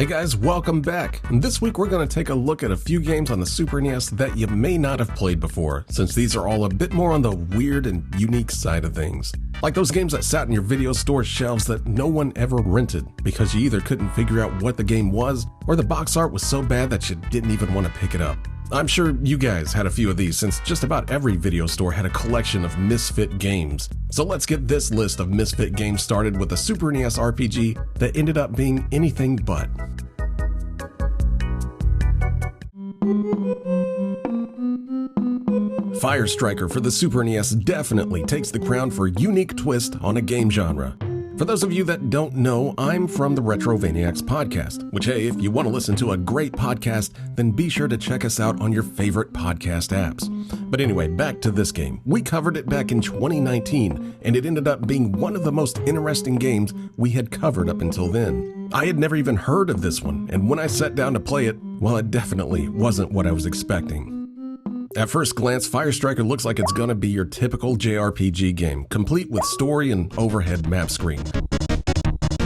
Hey guys, welcome back. And this week we're going to take a look at a few games on the Super NES that you may not have played before, since these are all a bit more on the weird and unique side of things. Like those games that sat in your video store shelves that no one ever rented because you either couldn't figure out what the game was, or the box art was so bad that you didn't even want to pick it up. I'm sure you guys had a few of these, since just about every video store had a collection of misfit games. So let's get this list of misfit games started with a Super NES RPG that ended up being anything but. Firestriker for the Super NES definitely takes the crown for unique twist on a game genre. For those of you that don't know, I'm from the Retrovania podcast, which, hey, if you want to listen to a great podcast, then be sure to check us out on your favorite podcast apps. But anyway, back to this game. We covered it back in 2019, and it ended up being one of the most interesting games we had covered up until then. I had never even heard of this one, and when I sat down to play it, well, it definitely wasn't what I was expecting. At first glance, Firestriker looks like it's gonna be your typical JRPG game, complete with story and overhead map screen.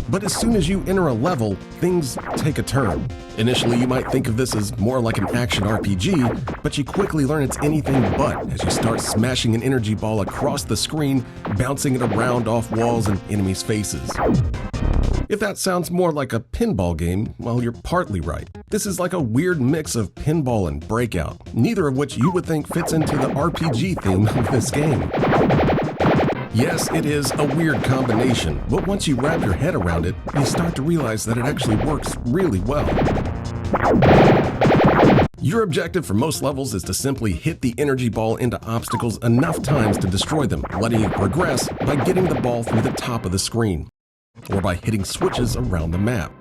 But as soon as you enter a level, things take a turn. Initially, you might think of this as more like an action RPG, but you quickly learn it's anything but as you start smashing an energy ball across the screen, bouncing it around off walls and enemies' faces. If that sounds more like a pinball game, well, you're partly right. This is like a weird mix of pinball and Breakout, neither of which you would think fits into the RPG theme of this game. Yes, it is a weird combination, but once you wrap your head around it, you start to realize that it actually works really well. Your objective for most levels is to simply hit the energy ball into obstacles enough times to destroy them, letting it progress by getting the ball through the top of the screen, or by hitting switches around the map.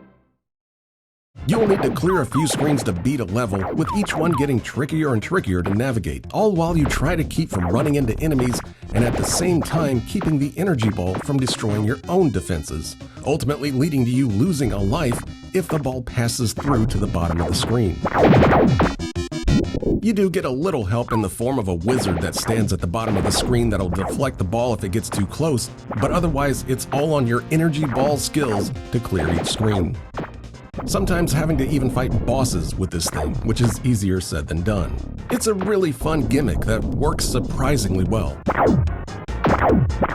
You'll need to clear a few screens to beat a level, with each one getting trickier and trickier to navigate, all while you try to keep from running into enemies and at the same time keeping the energy ball from destroying your own defenses, ultimately leading to you losing a life if the ball passes through to the bottom of the screen. You do get a little help in the form of a wizard that stands at the bottom of the screen that'll deflect the ball if it gets too close, but otherwise it's all on your energy ball skills to clear each screen. Sometimes having to even fight bosses with this thing, which is easier said than done. It's a really fun gimmick that works surprisingly well.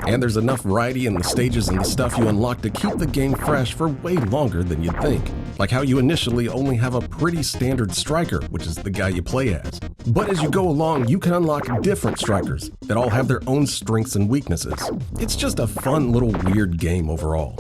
And there's enough variety in the stages and the stuff you unlock to keep the game fresh for way longer than you'd think. Like how you initially only have a pretty standard striker, which is the guy you play as. But as you go along, you can unlock different strikers that all have their own strengths and weaknesses. It's just a fun little weird game overall.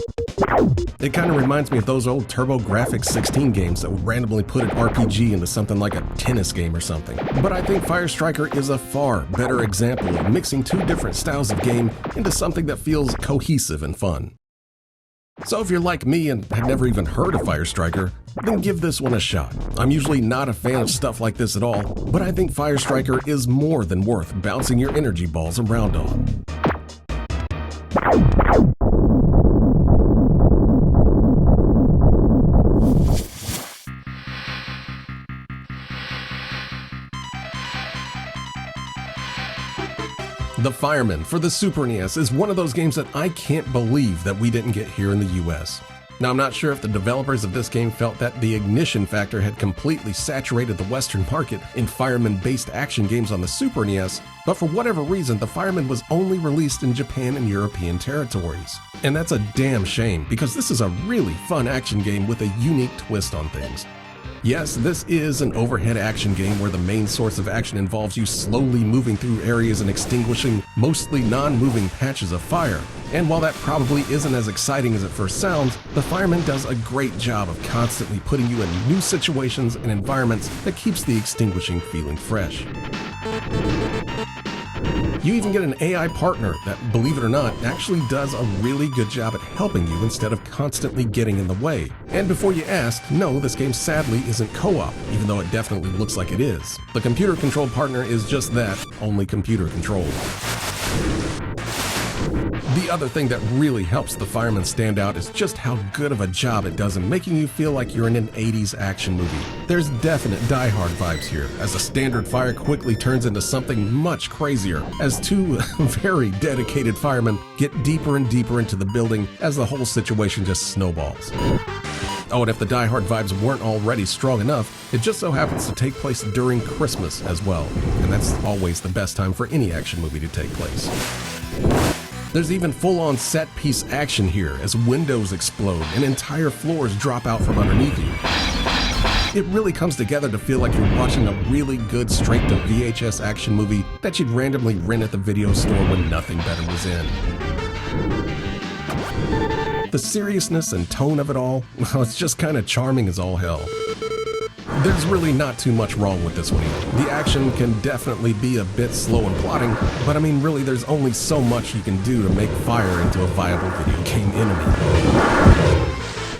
It kind of reminds me of those old TurboGrafx 16 games that would randomly put an RPG into something like a tennis game or something. But I think Firestriker is a far better example of mixing two different styles of game into something that feels cohesive and fun. So if you're like me and had never even heard of Firestriker, then give this one a shot. I'm usually not a fan of stuff like this at all, but I think Firestriker is more than worth bouncing your energy balls around on. The Firemen for the Super NES is one of those games that I can't believe that we didn't get here in the US. Now, I'm not sure if the developers of this game felt that the ignition factor had completely saturated the Western market in Firemen-based action games on the Super NES, but for whatever reason, the Firemen was only released in Japan and European territories. And that's a damn shame, because this is a really fun action game with a unique twist on things. Yes, this is an overhead action game where the main source of action involves you slowly moving through areas and extinguishing mostly non-moving patches of fire. And while that probably isn't as exciting as it first sounds, the Fireman does a great job of constantly putting you in new situations and environments that keeps the extinguishing feeling fresh. You even get an AI partner that, believe it or not, actually does a really good job at helping you instead of constantly getting in the way. And before you ask, no, this game sadly isn't co-op, even though it definitely looks like it is. The computer-controlled partner is just that, only computer-controlled. The other thing that really helps the Firemen stand out is just how good of a job it does in making you feel like you're in an 80s action movie. There's definite Die Hard vibes here, as a standard fire quickly turns into something much crazier, as two very dedicated firemen get deeper and deeper into the building as the whole situation just snowballs. Oh, and if the Die Hard vibes weren't already strong enough, it just so happens to take place during Christmas as well, and that's always the best time for any action movie to take place. There's even full-on set-piece action here as windows explode and entire floors drop out from underneath you. It really comes together to feel like you're watching a really good straight-to-VHS action movie that you'd randomly rent at the video store when nothing better was in. The seriousness and tone of it all, well, it's just kind of charming as all hell. There's really not too much wrong with this one either. The action can definitely be a bit slow and plotting, but I mean really there's only so much you can do to make fire into a viable video game enemy.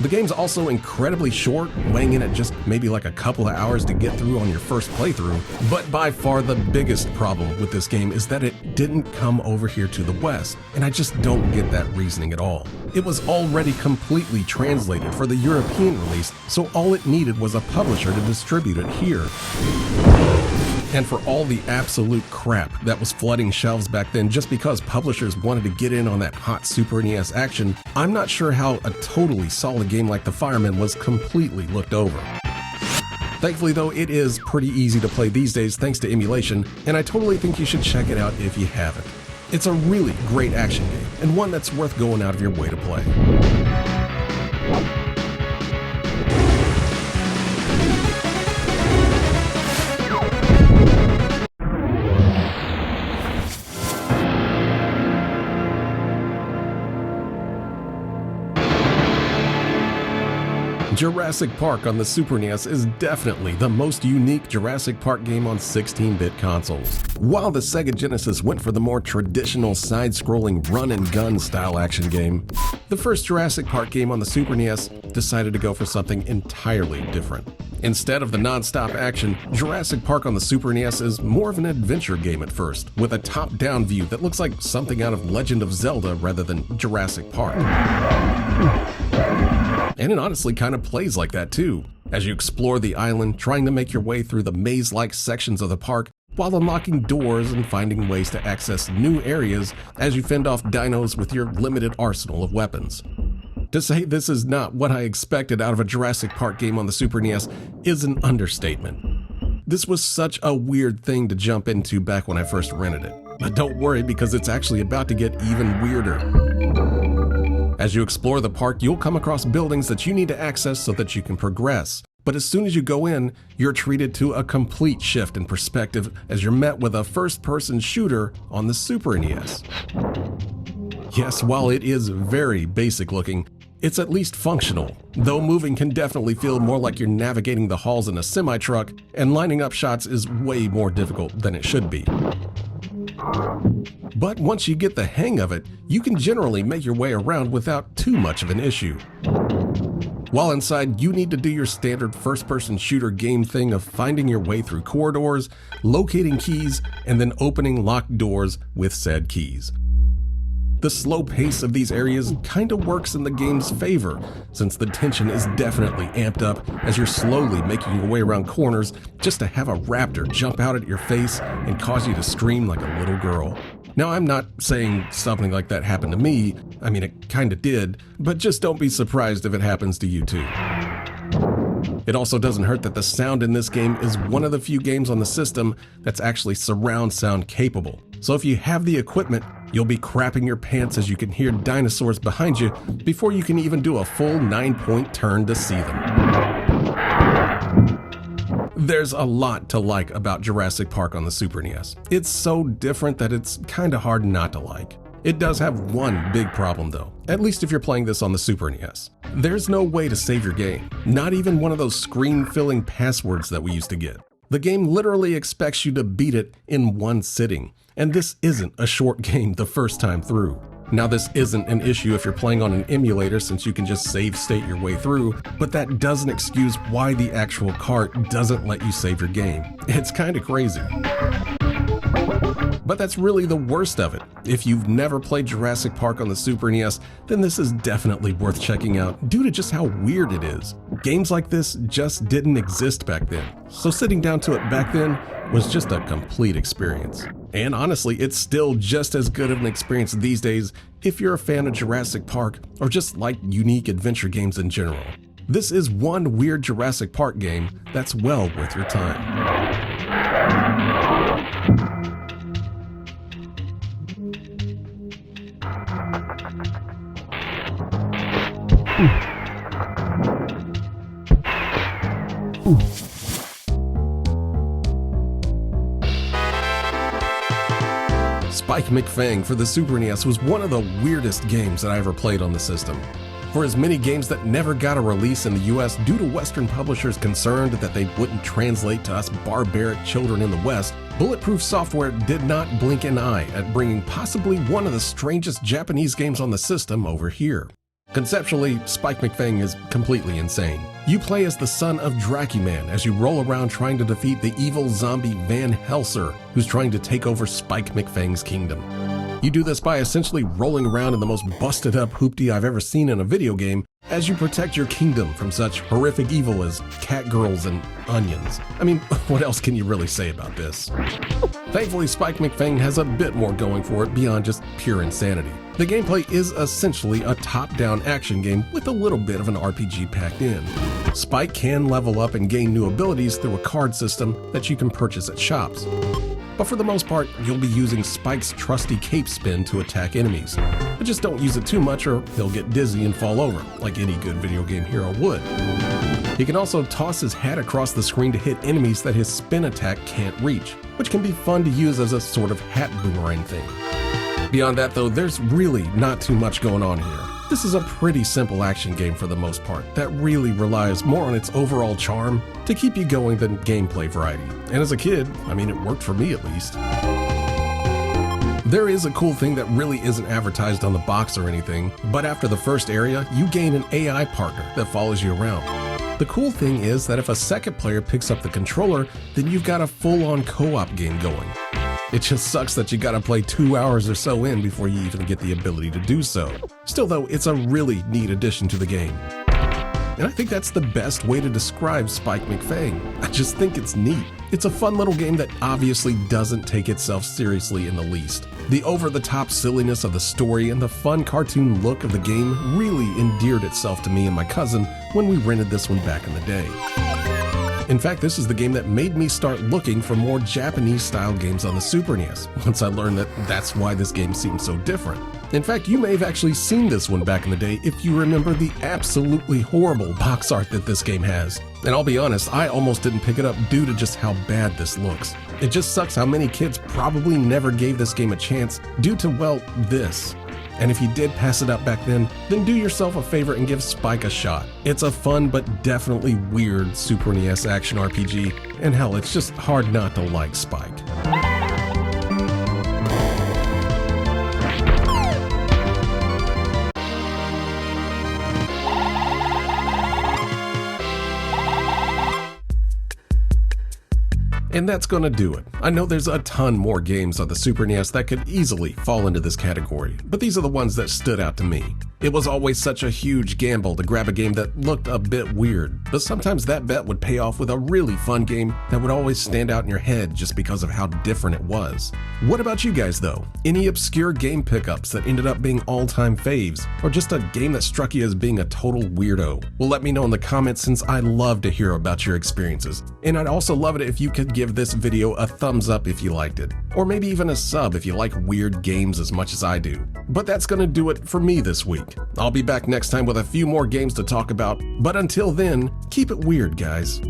The game's also incredibly short, weighing in at just maybe like a couple of hours to get through on your first playthrough. But by far the biggest problem with this game is that it didn't come over here to the West, and I just don't get that reasoning at all. It was already completely translated for the European release, so all it needed was a publisher to distribute it here. And for all the absolute crap that was flooding shelves back then just because publishers wanted to get in on that hot Super NES action, I'm not sure how a totally solid game like the Firemen was completely looked over. Thankfully though, it is pretty easy to play these days thanks to emulation, and I totally think you should check it out if you haven't. It's a really great action game, and one that's worth going out of your way to play. Jurassic Park on the Super NES is definitely the most unique Jurassic Park game on 16-bit consoles. While the Sega Genesis went for the more traditional side-scrolling run-and-gun style action game, the first Jurassic Park game on the Super NES decided to go for something entirely different. Instead of the non-stop action, Jurassic Park on the Super NES is more of an adventure game at first, with a top-down view that looks like something out of Legend of Zelda rather than Jurassic Park. And it honestly kind of plays like that too, as you explore the island, trying to make your way through the maze-like sections of the park while unlocking doors and finding ways to access new areas as you fend off dinos with your limited arsenal of weapons. To say this is not what I expected out of a Jurassic Park game on the Super NES is an understatement. This was such a weird thing to jump into back when I first rented it. But don't worry, because it's actually about to get even weirder. As you explore the park, you'll come across buildings that you need to access so that you can progress. But as soon as you go in, you're treated to a complete shift in perspective as you're met with a first-person shooter on the Super NES. Yes, while it is very basic looking, it's at least functional, though moving can definitely feel more like you're navigating the halls in a semi-truck, and lining up shots is way more difficult than it should be. But once you get the hang of it, you can generally make your way around without too much of an issue. While inside, you need to do your standard first-person shooter game thing of finding your way through corridors, locating keys, and then opening locked doors with said keys. The slow pace of these areas kinda works in the game's favor, since the tension is definitely amped up as you're slowly making your way around corners just to have a raptor jump out at your face and cause you to scream like a little girl. Now, I'm not saying something like that happened to me. I mean, it kinda did, but just don't be surprised if it happens to you too. It also doesn't hurt that the sound in this game is one of the few games on the system that's actually surround sound capable. So if you have the equipment, you'll be crapping your pants as you can hear dinosaurs behind you before you can even do a full 9-point turn to see them. There's a lot to like about Jurassic Park on the Super NES. It's so different that it's kinda hard not to like. It does have one big problem though, at least if you're playing this on the Super NES. There's no way to save your game, not even one of those screen-filling passwords that we used to get. The game literally expects you to beat it in one sitting, and this isn't a short game the first time through. Now, this isn't an issue if you're playing on an emulator since you can just save state your way through, but that doesn't excuse why the actual cart doesn't let you save your game. It's kinda crazy. But that's really the worst of it. If you've never played Jurassic Park on the Super NES, then this is definitely worth checking out due to just how weird it is. Games like this just didn't exist back then, so sitting down to it back then was just a complete experience. And honestly, it's still just as good of an experience these days if you're a fan of Jurassic Park or just like unique adventure games in general. this is one weird Jurassic Park game that's well worth your time. Spike McFang for the Super NES was one of the weirdest games that I ever played on the system. For as many games that never got a release in the US due to Western publishers concerned that they wouldn't translate to us barbaric children in the West, Bulletproof Software did not blink an eye at bringing possibly one of the strangest Japanese games on the system over here. Conceptually, Spike McFang is completely insane. You play as the son of Dracuman as you roll around trying to defeat the evil zombie Van Helsing, who's trying to take over Spike McFang's kingdom. You do this by essentially rolling around in the most busted up hoopty I've ever seen in a video game as you protect your kingdom from such horrific evil as cat girls and onions. I mean, what else can you really say about this? Thankfully, Spike McFang has a bit more going for it beyond just pure insanity. The gameplay is essentially a top-down action game with a little bit of an RPG packed in. Spike can level up and gain new abilities through a card system that you can purchase at shops. But for the most part, you'll be using Spike's trusty cape spin to attack enemies. But just don't use it too much or he'll get dizzy and fall over, like any good video game hero would. He can also toss his hat across the screen to hit enemies that his spin attack can't reach, which can be fun to use as a sort of hat boomerang thing. Beyond that though, there's really not too much going on here. This is a pretty simple action game for the most part that really relies more on its overall charm to keep you going than gameplay variety. And as a kid, I mean, it worked for me at least. There is a cool thing that really isn't advertised on the box or anything, but after the first area, you gain an AI partner that follows you around. The cool thing is that if a second player picks up the controller, then you've got a full-on co-op game going. It just sucks that you gotta play 2 hours or so in before you even get the ability to do so. Still though, it's a really neat addition to the game. And I think that's the best way to describe Spike McFang. I just think it's neat. It's a fun little game that obviously doesn't take itself seriously in the least. The over-the-top silliness of the story and the fun cartoon look of the game really endeared itself to me and my cousin when we rented this one back in the day. In fact, this is the game that made me start looking for more Japanese-style games on the Super NES, once I learned that that's why this game seemed so different. In fact, you may have actually seen this one back in the day if you remember the absolutely horrible box art that this game has. And I'll be honest, I almost didn't pick it up due to just how bad this looks. It just sucks how many kids probably never gave this game a chance due to, well, this. And if you did pass it up back then do yourself a favor and give Spike a shot. It's a fun but definitely weird Super NES action RPG, and hell, it's just hard not to like Spike. And that's gonna do it. I know there's a ton more games on the Super NES that could easily fall into this category, but these are the ones that stood out to me. It was always such a huge gamble to grab a game that looked a bit weird, but sometimes that bet would pay off with a really fun game that would always stand out in your head just because of how different it was. What about you guys though? Any obscure game pickups that ended up being all-time faves, or just a game that struck you as being a total weirdo? Well, let me know in the comments since I love to hear about your experiences. And I'd also love it if you could give this video a thumbs up if you liked it, or maybe even a sub if you like weird games as much as I do. But that's gonna do it for me this week. I'll be back next time with a few more games to talk about, but until then, keep it weird, guys.